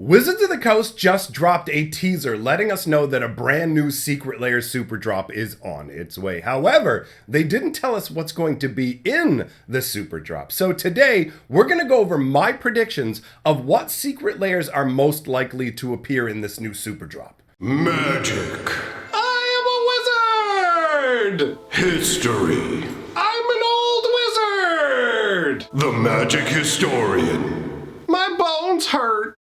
Wizards of the Coast just dropped a teaser letting us know that a brand new Secret Lair super drop is on its way. However, they didn't tell us what's going to be in the super drop. So today, we're going to go over my predictions of what Secret Lairs are most likely to appear in this new super drop. Magic. I am a wizard! History. I'm an old wizard! The magic historian. My bones hurt.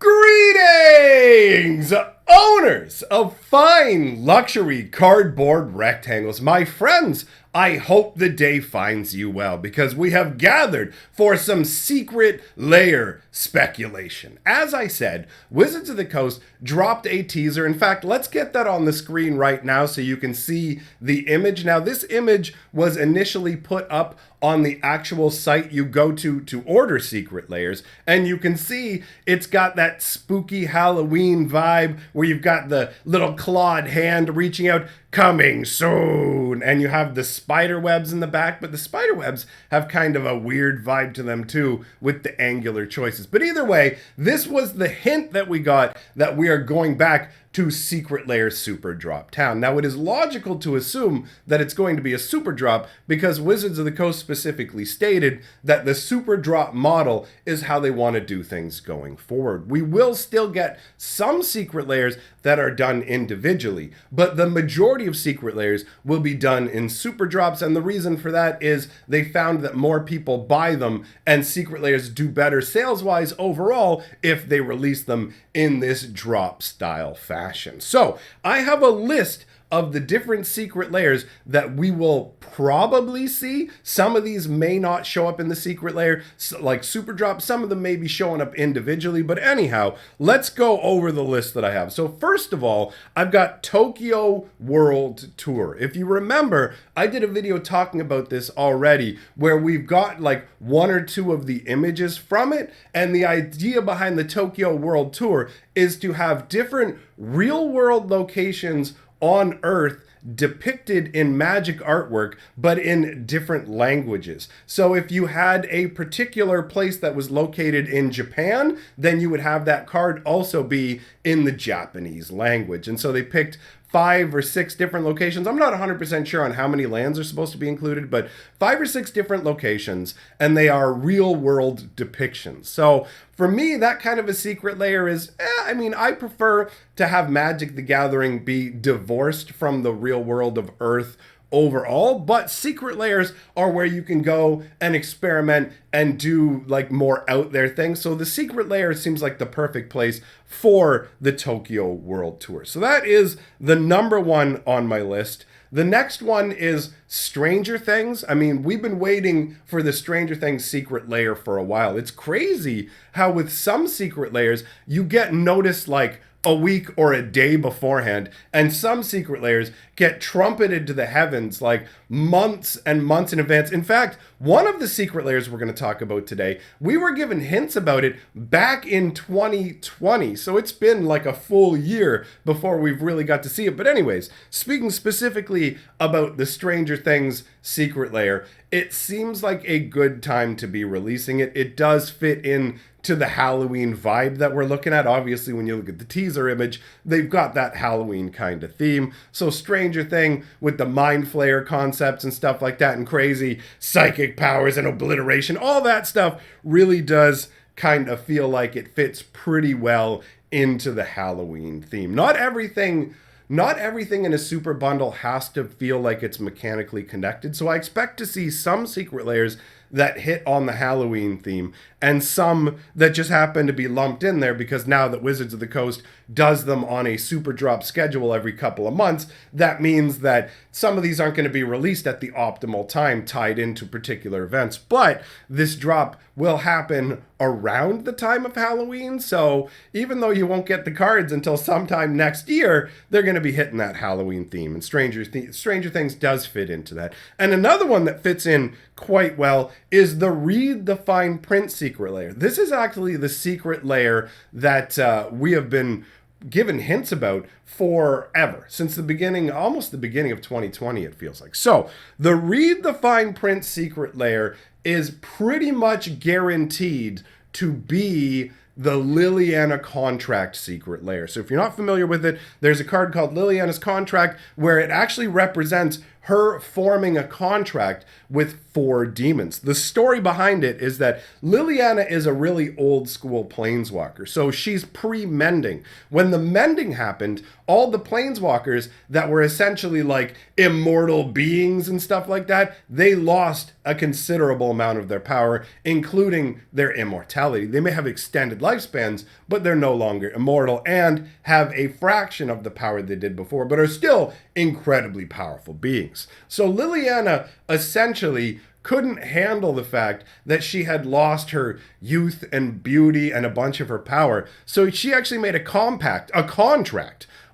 Greetings, owners of fine luxury cardboard rectangles. My friends, I hope the day finds you well because we have gathered for some Secret Lair speculation. As I said, Wizards of the Coast dropped a teaser. In fact, let's get that on the screen right now so you can see the image. Now, this image was initially put up on the actual site you go to order Secret Lairs, and you can see it's got that spooky Halloween vibe where you've got the little clawed hand reaching out, coming soon, and you have the spider webs in the back, but the spider webs have kind of a weird vibe to them too with the angular choices. But either way, this was the hint that we got that we are going back to Secret Lair Super Drop Town. Now, it is logical to assume that it's going to be a super drop because Wizards of the Coast specifically stated that the super drop model is how they want to do things going forward. We will still get some Secret Lairs that are done individually, but the majority of Secret Lairs will be done in super drops, and the reason for that is they found that more people buy them and Secret Lairs do better sales-wise overall if they release them in this drop style fashion. So I have a list of the different Secret Lairs that we will probably see. Some of these may not show up in the Secret Lair, like Super Drop. Some of them may be showing up individually. But anyhow, let's go over the list that I have. So first of all, I've got Tokyo World Tour. If you remember, I did a video talking about this already, where we've got like one or two of the images from it. And the idea behind the Tokyo World Tour is to have different real world locations on Earth depicted in magic artwork, but in different languages. So if you had a particular place that was located in Japan, then you would have that card also be in the Japanese language. And so they picked 5 or 6 different locations. I'm not 100% sure on how many lands are supposed to be included, but 5 or 6 different locations, and they are real world depictions. So for me, that kind of a Secret Lair is, I prefer to have Magic the Gathering be divorced from the real world of Earth overall, but Secret Lairs are where you can go and experiment and do like more out there things. So the Secret Lair seems like the perfect place for the Tokyo World Tour. So that is the number one on my list. The next one is Stranger Things. I mean, we've been waiting for the Stranger Things Secret Lair for a while. It's crazy how with some Secret Lairs, you get noticed like a week or a day beforehand, and some Secret Lairs get trumpeted to the heavens like months and months in advance. In fact, one of the Secret Lairs we're going to talk about today, we were given hints about it back in 2020, so it's been like a full year before we've really got to see it. But anyways, speaking specifically about the Stranger Things Secret Lair, it seems like a good time to be releasing it. It does fit in to the Halloween vibe that we're looking at. Obviously, when you look at the teaser image, they've got that Halloween kind of theme. So Stranger Thing with the Mind Flayer concepts and stuff like that, and crazy psychic powers and obliteration, all that stuff really does kind of feel like it fits pretty well into the Halloween theme. Not everything in a super bundle has to feel like it's mechanically connected. So I expect to see some Secret Lairs that hit on the Halloween theme, and some that just happen to be lumped in there because now that Wizards of the Coast does them on a super drop schedule every couple of months, that means that some of these aren't going to be released at the optimal time tied into particular events. But this drop will happen around the time of Halloween, so even though you won't get the cards until sometime next year, they're going to be hitting that Halloween theme, and Stranger Things does fit into that. And another one that fits in quite well is the Read the Fine Print Secret Lair. This is actually the Secret Lair that we have been given hints about forever, since the beginning, almost the beginning of 2020, it feels like. So the Read the Fine Print Secret Lair is pretty much guaranteed to be the Liliana Contract secret lair. So if you're not familiar with it, there's a card called Liliana's Contract where it actually represents her forming a contract with 4 demons. The story behind it is that Liliana is a really old school planeswalker, so she's pre-mending. When the mending happened, all the planeswalkers that were essentially like immortal beings and stuff like that, they lost a considerable amount of their power, including their immortality. They may have extended lifespans, but they're no longer immortal and have a fraction of the power they did before, but are still incredibly powerful beings. So Liliana essentially couldn't handle the fact that she had lost her youth and beauty and a bunch of her power. So she actually made a contract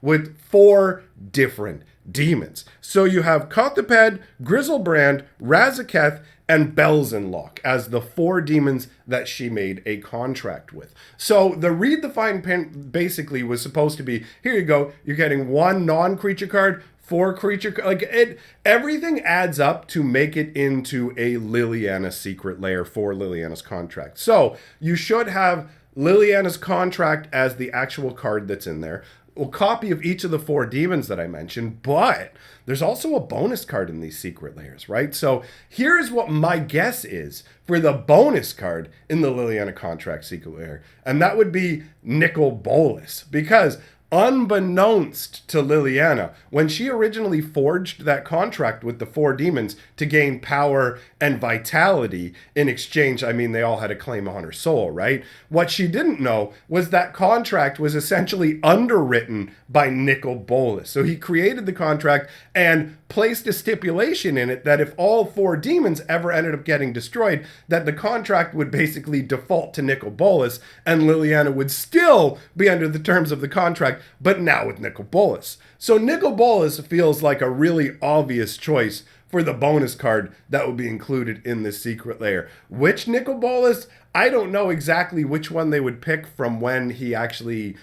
with 4 different demons. So you have Kothoped, Grizzlebrand, Razaketh, and Belzenlock as the 4 demons that she made a contract with. So the Read the Fine Print basically was supposed to be, here you go, you're getting 1 non-creature card, 4 creature, like it, everything adds up to make it into a Liliana secret lair for Liliana's Contract. So you should have Liliana's Contract as the actual card that's in there, a copy of each of the 4 demons that I mentioned, but there's also a bonus card in these secret lairs, right? So here's what my guess is for the bonus card in the Liliana Contract secret lair, and that would be Nicol Bolas, because unbeknownst to Liliana, when she originally forged that contract with the 4 demons to gain power and vitality in exchange, I mean, they all had a claim on her soul, right? What she didn't know was that contract was essentially underwritten by Nicol Bolas. So he created the contract and placed a stipulation in it that if all 4 demons ever ended up getting destroyed, that the contract would basically default to Nicol Bolas, and Liliana would still be under the terms of the contract, but now with Nicol Bolas. So Nicol Bolas feels like a really obvious choice for the bonus card that would be included in this secret lair. Which Nicol Bolas? I don't know exactly which one they would pick from when he actually,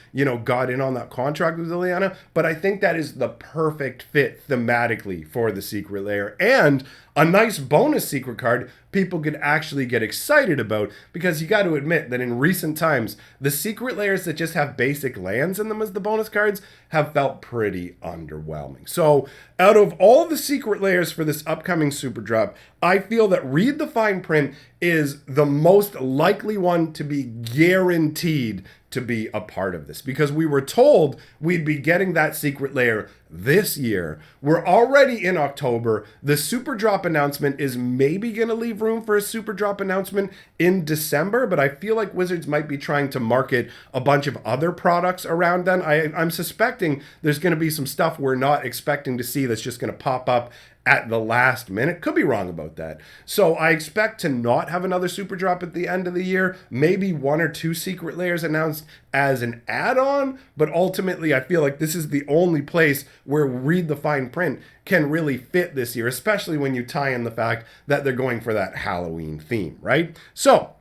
got in on that contract with Liliana, but I think that is the perfect fit thematically for the secret lair, and a nice bonus secret card people could actually get excited about, because you got to admit that in recent times, the secret lairs that just have basic lands in them as the bonus cards have felt pretty underwhelming. So out of all the secret lairs for this upcoming super drop, I feel that Read the Fine Print is the most likely one to be guaranteed to be a part of this, because we were told we'd be getting that secret lair this year. We're already in October. The super drop announcement is maybe going to leave room for a super drop announcement in December, but I feel like Wizards might be trying to market a bunch of other products around then. I'm suspecting there's going to be some stuff we're not expecting to see that's just going to pop up at the last minute. Could be wrong about that. So I expect to not have another super drop at the end of the year. Maybe 1 or 2 secret lairs announced as an add-on, but ultimately I feel like this is the only place where Read the Fine Print can really fit this year, especially when you tie in the fact that they're going for that Halloween theme, right? So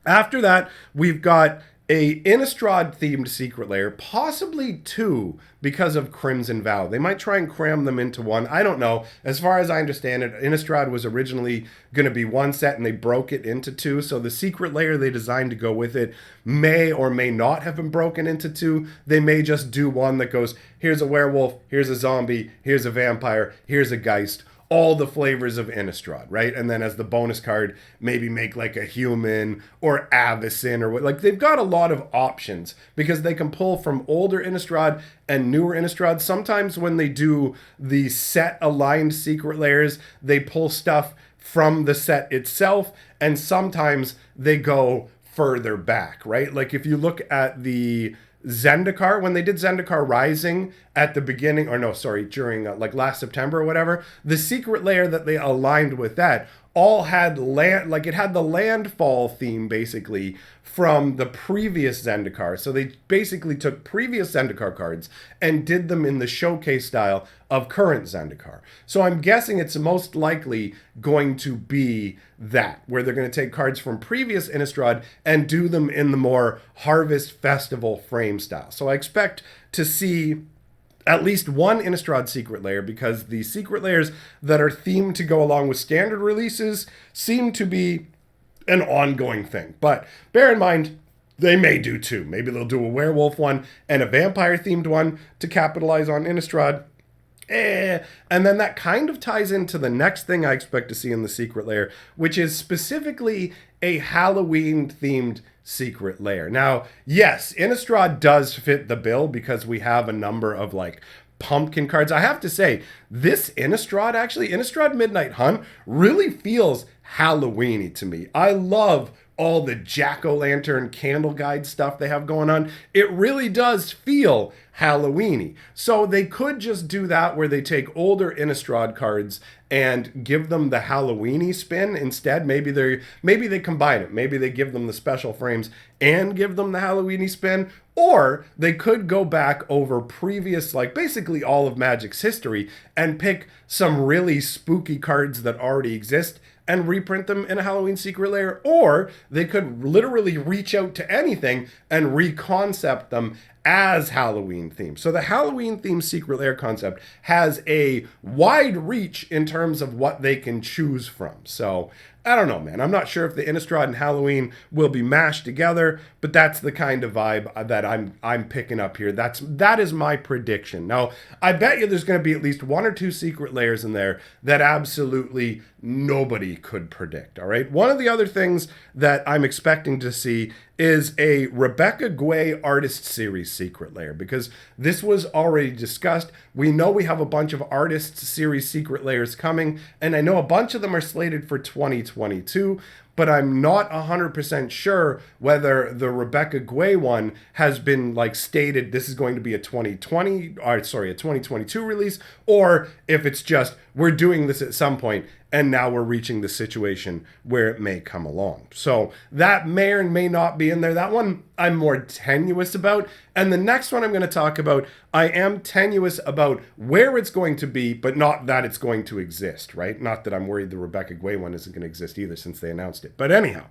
after that, we've got a Innistrad themed secret lair, possibly 2 because of Crimson Vow. They might try and cram them into 1. I don't know. As far as I understand it, Innistrad was originally going to be 1 set and they broke it into 2. So the secret lair they designed to go with it may or may not have been broken into 2. They may just do 1 that goes, here's a werewolf, here's a zombie, here's a vampire, here's a geist. All the flavors of Innistrad, right? And then as the bonus card, maybe make like a human or Avacyn or what. Like they've got a lot of options because they can pull from older Innistrad and newer Innistrad. Sometimes when they do the set aligned secret lairs, they pull stuff from the set itself, and sometimes they go further back, right? Like if you look at the Zendikar, when they did Zendikar Rising at the beginning, or no, sorry, during like last September or whatever, the secret lair that they aligned with that all had land, like it had the landfall theme basically from the previous Zendikar. So they basically took previous Zendikar cards and did them in the showcase style of current Zendikar. So I'm guessing it's most likely going to be that, where they're going to take cards from previous Innistrad and do them in the more Harvest Festival frame style. So I expect to see at least 1 Innistrad secret lair, because the secret lairs that are themed to go along with standard releases seem to be an ongoing thing. But bear in mind, They may do two. Maybe they'll do a werewolf one and a vampire themed one to capitalize on Innistrad. And then that kind of ties into the next thing I expect to see in the Secret Lair, which is specifically a Halloween-themed Secret Lair. Now, yes, Innistrad does fit the bill because we have a number of, like, pumpkin cards. I have to say, this Innistrad Midnight Hunt really feels Halloween-y to me. I love all the jack-o'-lantern candle guide stuff they have going on. It really does feel Halloween-y. So they could just do that where they take older Innistrad cards and give them the Halloween-y spin instead. Maybe they combine it. Maybe they give them the special frames and give them the Halloween-y spin. Or they could go back over previous, like basically all of Magic's history and pick some really spooky cards that already exist and reprint them in a Halloween Secret Lair, or they could literally reach out to anything and reconcept them as Halloween themed. So the Halloween themed Secret Lair concept has a wide reach in terms of what they can choose from. So I don't know, man. I'm not sure if the Innistrad and Halloween will be mashed together, but that's the kind of vibe that I'm picking up here. That is my prediction. Now, I bet you there's going to be at least one or two Secret Lairs in there that absolutely nobody could predict, all right? One of the other things that I'm expecting to see is a Rebecca Guay Artist Series Secret Lair, because this was already discussed. We know we have a bunch of Artist Series Secret Lairs coming, and I know a bunch of them are slated for 2022, but I'm not 100% sure whether the Rebecca Guay one has been like stated this is going to be a 2022 release, or if it's just we're doing this at some point and now we're reaching the situation where it may come along. So that may or may not be in there. That one I'm more tenuous about. And the next one I'm going to talk about, I am tenuous about where it's going to be, but not that it's going to exist, right? Not that I'm worried the Rebecca Guay one isn't going to exist either since they announced it. But anyhow,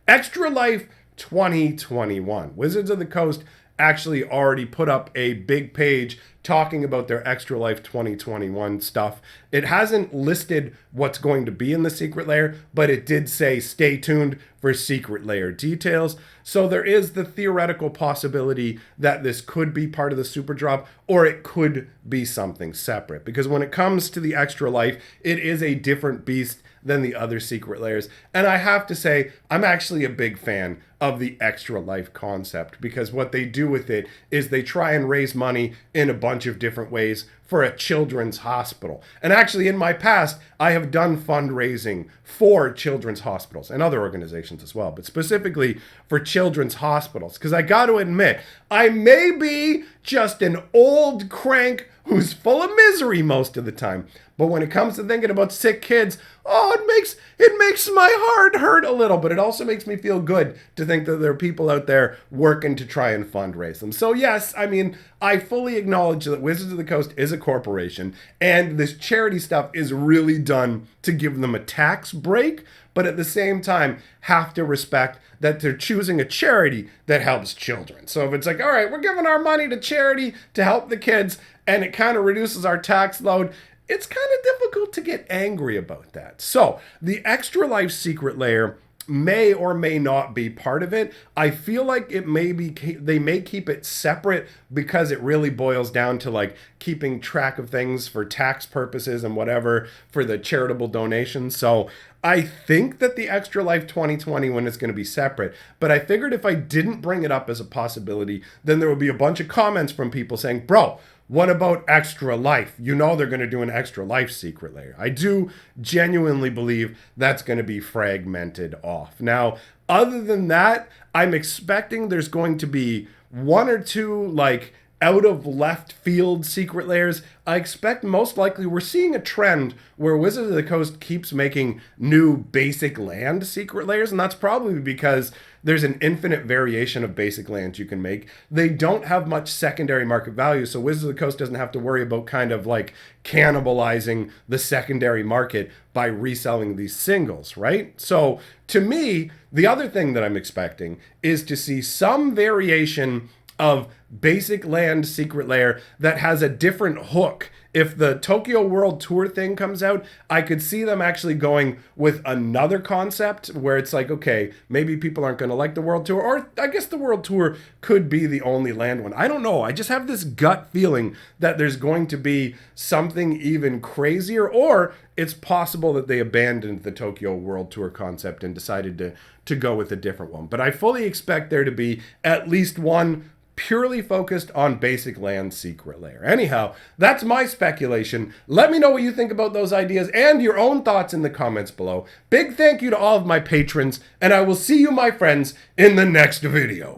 Extra Life 2021. Wizards of the Coast actually already put up a big page talking about their Extra Life 2021 stuff. It hasn't listed what's going to be in the Secret Lair, but it did say stay tuned for Secret Lair details. So there is the theoretical possibility that this could be part of the Super Drop, or it could be something separate. Because when it comes to the Extra Life, it is a different beast than the other Secret Lairs. And I have to say, I'm actually a big fan of the Extra Life concept, because what they do with it is they try and raise money in a bunch of different ways for a children's hospital. And actually, in my past, I have done fundraising for children's hospitals and other organizations as well, but specifically for children's hospitals. Because I got to admit, I may be just an old crank who's full of misery most of the time, but when it comes to thinking about sick kids, it makes my heart hurt a little, but it also makes me feel good to think that there are people out there working to try and fundraise them. So yes, I mean, I fully acknowledge that Wizards of the Coast is a corporation, and this charity stuff is really done to give them a tax break, but at the same time have to respect that they're choosing a charity that helps children. So if it's like, all right, we're giving our money to charity to help the kids, and it kind of reduces our tax load, it's kind of difficult to get angry about that. So the Extra Life Secret Lair may or may not be part of it. I feel like they may keep it separate because it really boils down to like keeping track of things for tax purposes and whatever for the charitable donations. So I think that the Extra Life 2020 one is going to be separate, but I figured if I didn't bring it up as a possibility, then there would be a bunch of comments from people saying, bro, what about Extra Life? You know they're going to do an Extra Life Secret Lair. I do genuinely believe that's going to be fragmented off. Now, other than that, I'm expecting there's going to be one or two like out of left field Secret Lairs. I expect most likely we're seeing a trend where Wizards of the Coast keeps making new basic land Secret Lairs, and that's probably because there's an infinite variation of basic lands you can make. They don't have much secondary market value, so Wizards of the Coast doesn't have to worry about kind of like cannibalizing the secondary market by reselling these singles, right? So to me, the other thing that I'm expecting is to see some variation of basic land Secret Lair that has a different hook if the Tokyo World Tour thing comes out, I could see them actually going with another concept where it's like, okay, maybe people aren't going to like the World Tour, or I guess the World Tour could be the only land one. I don't know. I just have this gut feeling that there's going to be something even crazier, or it's possible that they abandoned the Tokyo World Tour concept and decided to go with a different one. But I fully expect there to be at least one purely focused on basic land secret lair. Anyhow, that's my speculation. Let me know what you think about those ideas and your own thoughts in the comments below. Big thank you to all of my patrons, and I will see you, my friends, in the next video.